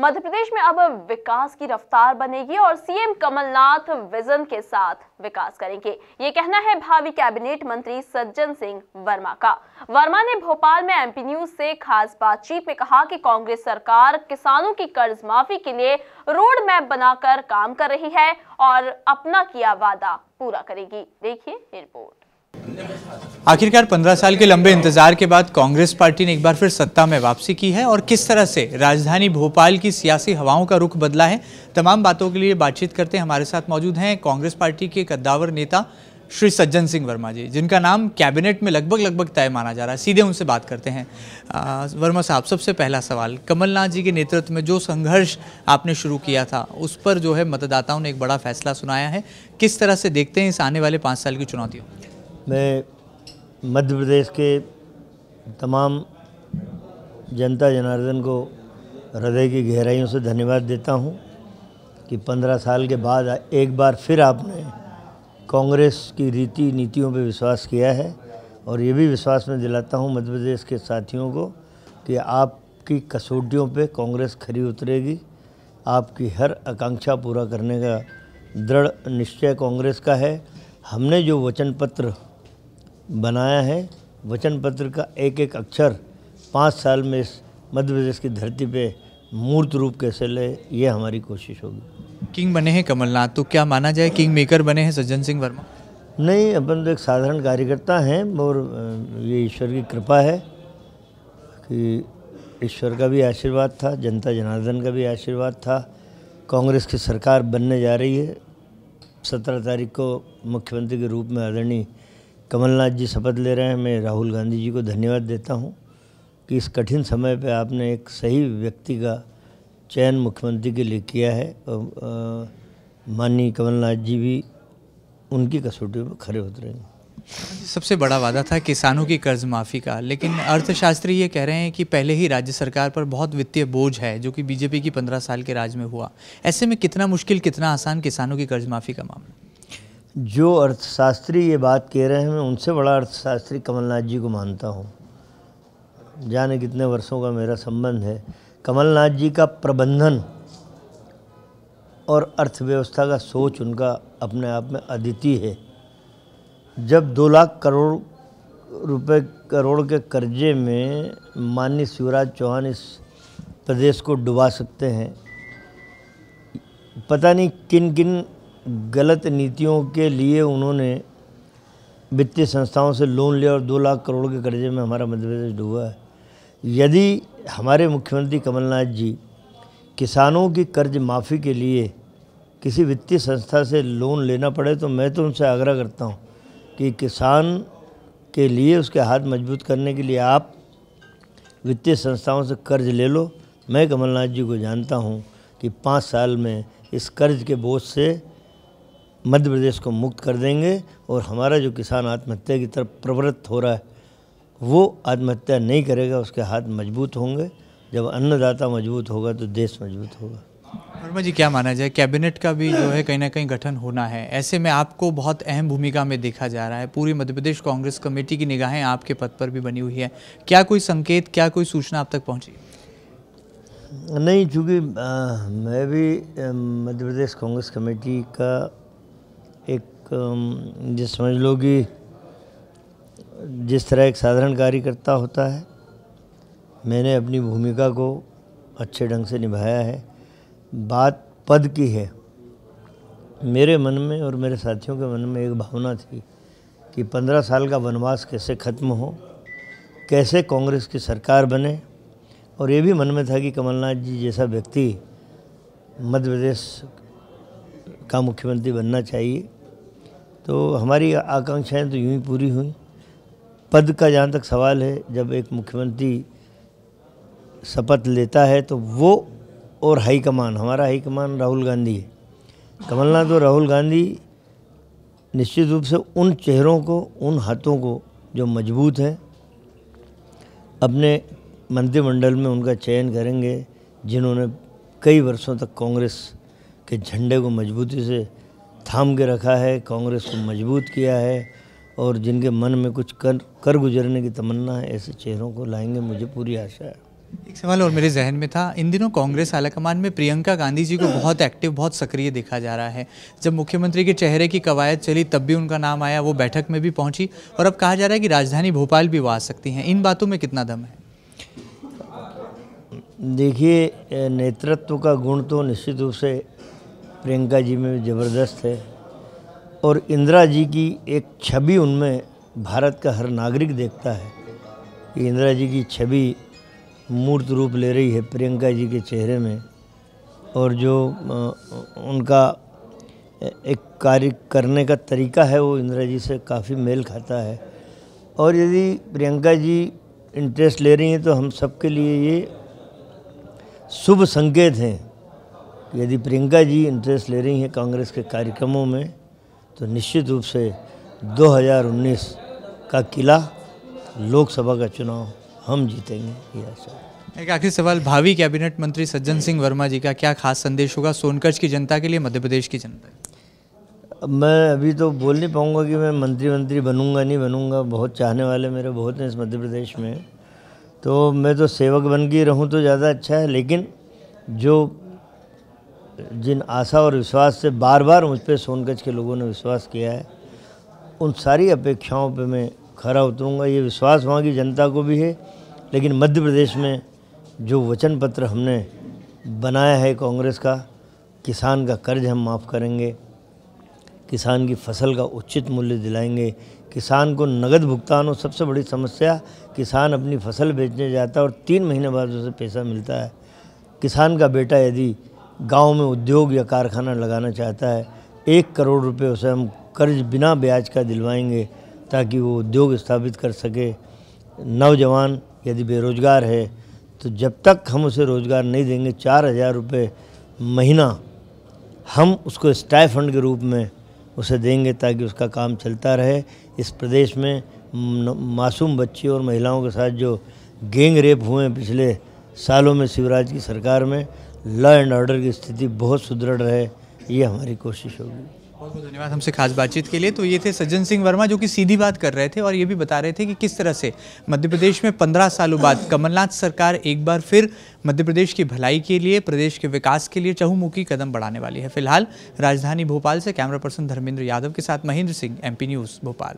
मध्य प्रदेश में अब विकास की रफ्तार बनेगी और सीएम कमलनाथ विजन के साथ विकास करेंगे, ये कहना है भावी कैबिनेट मंत्री सज्जन सिंह वर्मा का। वर्मा ने भोपाल में एमपी न्यूज से खास बातचीत में कहा कि कांग्रेस सरकार किसानों की कर्ज माफी के लिए रोड मैप बनाकर काम कर रही है और अपना किया वादा पूरा करेगी। देखिए रिपोर्ट। आखिरकार 15 साल के लंबे इंतजार के बाद कांग्रेस पार्टी ने एक बार फिर सत्ता में वापसी की है और किस तरह से राजधानी भोपाल की सियासी हवाओं का रुख बदला है, तमाम बातों के लिए बातचीत करते हैं। हमारे साथ मौजूद हैं कांग्रेस पार्टी के कद्दावर नेता श्री सज्जन सिंह वर्मा जी, जिनका नाम कैबिनेट में लगभग तय माना जा रहा है। सीधे उनसे बात करते हैं। वर्मा साहब, सबसे पहला सवाल, कमलनाथ जी के नेतृत्व में जो संघर्ष आपने शुरू किया था उस पर जो है मतदाताओं ने एक बड़ा फैसला सुनाया है, किस तरह से देखते हैं इस आने वाले 5 साल की चुनौतियों? मैं मध्य प्रदेश के तमाम जनता जनार्दन को हृदय की गहराइयों से धन्यवाद देता हूं कि 15 साल के बाद एक बार फिर आपने कांग्रेस की रीति नीतियों पर विश्वास किया है और ये भी विश्वास मैं दिलाता हूं मध्य प्रदेश के साथियों को कि आपकी कसौटियों पे कांग्रेस खरी उतरेगी। आपकी हर आकांक्षा पूरा करने का दृढ़ निश्चय कांग्रेस का है। हमने जो वचन पत्र बनाया है, वचन पत्र का एक एक अक्षर 5 साल में इस मध्य प्रदेश की धरती पे मूर्त रूप कैसे ले, ये हमारी कोशिश होगी। किंग बने हैं कमलनाथ, तो क्या माना जाए किंग मेकर बने हैं सज्जन सिंह वर्मा? नहीं, अपन तो एक साधारण कार्यकर्ता हैं और ये ईश्वर की कृपा है कि ईश्वर का भी आशीर्वाद था, जनता जनार्दन का भी आशीर्वाद था। कांग्रेस की सरकार बनने जा रही है। 17 तारीख को मुख्यमंत्री के रूप में आदरणीय कमलनाथ जी शपथ ले रहे हैं। मैं राहुल गांधी जी को धन्यवाद देता हूं कि इस कठिन समय पे आपने एक सही व्यक्ति का चयन मुख्यमंत्री के लिए किया है और माननीय कमलनाथ जी भी उनकी कसौटियों पर खरे उतरेंगे। सबसे बड़ा वादा था किसानों की कर्ज माफ़ी का, लेकिन अर्थशास्त्री ये कह रहे हैं कि पहले ही राज्य सरकार पर बहुत वित्तीय बोझ है जो कि बीजेपी की 15 साल के राज में हुआ। ऐसे में कितना मुश्किल कितना आसान किसानों की कर्ज माफ़ी का मामला? जो अर्थशास्त्री ये बात कह रहे हैं, मैं उनसे बड़ा अर्थशास्त्री कमलनाथ जी को मानता हूँ। जाने कितने वर्षों का मेरा संबंध है। कमलनाथ जी का प्रबंधन और अर्थव्यवस्था का सोच उनका अपने आप में अद्वितीय है। जब 2 लाख करोड़ के कर्जे में माननीय शिवराज चौहान इस प्रदेश को डुबा सकते हैं, पता नहीं किन किन गलत नीतियों के लिए उन्होंने वित्तीय संस्थाओं से लोन लिया और 2 लाख करोड़ के कर्जे में हमारा मध्य प्रदेश डूबा है। यदि हमारे मुख्यमंत्री कमलनाथ जी किसानों की कर्ज माफ़ी के लिए किसी वित्तीय संस्था से लोन लेना पड़े तो मैं तो उनसे आग्रह करता हूं कि किसान के लिए उसके हाथ मजबूत करने के लिए आप वित्तीय संस्थाओं से कर्ज ले लो। मैं कमलनाथ जी को जानता हूं कि 5 साल में इस कर्ज के बोझ से मध्य प्रदेश को मुक्त कर देंगे और हमारा जो किसान आत्महत्या की तरफ प्रवृत्त हो रहा है वो आत्महत्या नहीं करेगा, उसके हाथ मजबूत होंगे। जब अन्नदाता मजबूत होगा तो देश मजबूत होगा। वर्मा जी, क्या माना जाए, कैबिनेट का भी जो है कहीं ना कहीं गठन होना है, ऐसे में आपको बहुत अहम भूमिका में देखा जा रहा है। पूरी मध्य प्रदेश कांग्रेस कमेटी की निगाहें आपके पद पर भी बनी हुई है। क्या कोई संकेत, क्या कोई सूचना आप तक पहुँची? नहीं, चूँकि मैं भी मध्य प्रदेश कांग्रेस कमेटी का एक जो समझ लो कि जिस तरह एक साधारण कार्यकर्ता होता है, मैंने अपनी भूमिका को अच्छे ढंग से निभाया है। बात पद की है। मेरे मन में और मेरे साथियों के मन में एक भावना थी कि 15 साल का वनवास कैसे ख़त्म हो, कैसे कांग्रेस की सरकार बने, और ये भी मन में था कि कमलनाथ जी जैसा व्यक्ति मध्य प्रदेश का मुख्यमंत्री बनना चाहिए। तो हमारी आकांक्षाएं तो यूं ही पूरी हुई। पद का जहाँ तक सवाल है, जब एक मुख्यमंत्री शपथ लेता है तो वो और हाईकमान, हमारा हाईकमान राहुल गांधी है। कमलनाथ और राहुल गांधी निश्चित रूप से उन चेहरों को, उन हाथों को जो मजबूत हैं, अपने मंत्रिमंडल में उनका चयन करेंगे जिन्होंने कई वर्षों तक कांग्रेस के झंडे को मजबूती से थाम के रखा है, कांग्रेस को मजबूत किया है और जिनके मन में कुछ कर गुजरने की तमन्ना है। ऐसे चेहरों को लाएंगे, मुझे पूरी आशा है। एक सवाल और मेरे जहन में था, इन दिनों कांग्रेस आलाकमान में प्रियंका गांधी जी को बहुत एक्टिव, बहुत सक्रिय देखा जा रहा है। जब मुख्यमंत्री के चेहरे की कवायद चली तब भी उनका नाम आया, वो बैठक में भी पहुंची और अब कहा जा रहा है कि राजधानी भोपाल भी वो आ सकती हैं। इन बातों में कितना दम है? देखिए, नेतृत्व का गुण तो निश्चित रूप से प्रियंका जी में ज़बरदस्त है और इंदिरा जी की एक छवि उनमें भारत का हर नागरिक देखता है कि इंदिरा जी की छवि मूर्त रूप ले रही है प्रियंका जी के चेहरे में, और जो उनका एक कार्य करने का तरीका है वो इंदिरा जी से काफ़ी मेल खाता है। और यदि प्रियंका जी इंटरेस्ट ले रही हैं तो हम सबके लिए ये शुभ संकेत हैं। यदि प्रियंका जी इंटरेस्ट ले रही हैं कांग्रेस के कार्यक्रमों में तो निश्चित रूप से 2019 का किला, लोकसभा का चुनाव हम जीतेंगे, ये आशा। एक आखिरी सवाल, भावी कैबिनेट मंत्री सज्जन सिंह वर्मा जी का क्या खास संदेश होगा सोनकच्छ की जनता के लिए, मध्य प्रदेश की जनता? मैं अभी तो बोल नहीं पाऊँगा कि मैं मंत्री बनूंगा नहीं बनूंगा। बहुत चाहने वाले मेरे बहुत हैं इस मध्य प्रदेश में, तो मैं तो सेवक बन के रहूँ तो ज़्यादा अच्छा है। लेकिन जो जिन आशा और विश्वास से बार बार मुझ पर सोनकच्छ के लोगों ने विश्वास किया है, उन सारी अपेक्षाओं पे मैं खरा उतरूँगा। ये विश्वास वहाँ की जनता को भी है, लेकिन मध्य प्रदेश में जो वचन पत्र हमने बनाया है कांग्रेस का, किसान का कर्ज हम माफ़ करेंगे, किसान की फसल का उचित मूल्य दिलाएंगे, किसान को नगद भुगतान हो। सबसे बड़ी समस्या, किसान अपनी फसल बेचने जाता है और 3 महीने बाद उसे पैसा मिलता है। किसान का बेटा यदि गांव में उद्योग या कारखाना लगाना चाहता है, 1 करोड़ रुपए उसे हम कर्ज बिना ब्याज का दिलवाएंगे ताकि वो उद्योग स्थापित कर सके। नौजवान यदि बेरोजगार है तो जब तक हम उसे रोज़गार नहीं देंगे 4000 रुपये महीना हम उसको स्टाइफंड के रूप में उसे देंगे ताकि उसका काम चलता रहे। इस प्रदेश में मासूम बच्ची और महिलाओं के साथ जो गैंग रेप हुए हैं पिछले सालों में शिवराज की सरकार में, लॉ एंड ऑर्डर की स्थिति बहुत सुदृढ़ रहे, ये हमारी कोशिश होगी। बहुत बहुत धन्यवाद हमसे खास बातचीत के लिए। तो ये थे सज्जन सिंह वर्मा जो कि सीधी बात कर रहे थे और ये भी बता रहे थे कि किस तरह से मध्य प्रदेश में 15 सालों बाद कमलनाथ सरकार एक बार फिर मध्य प्रदेश की भलाई के लिए, प्रदेश के विकास के लिए चहुमुखी कदम बढ़ाने वाली है। फिलहाल राजधानी भोपाल से कैमरा पर्सन धर्मेंद्र यादव के साथ महेंद्र सिंह, MP न्यूज़ भोपाल।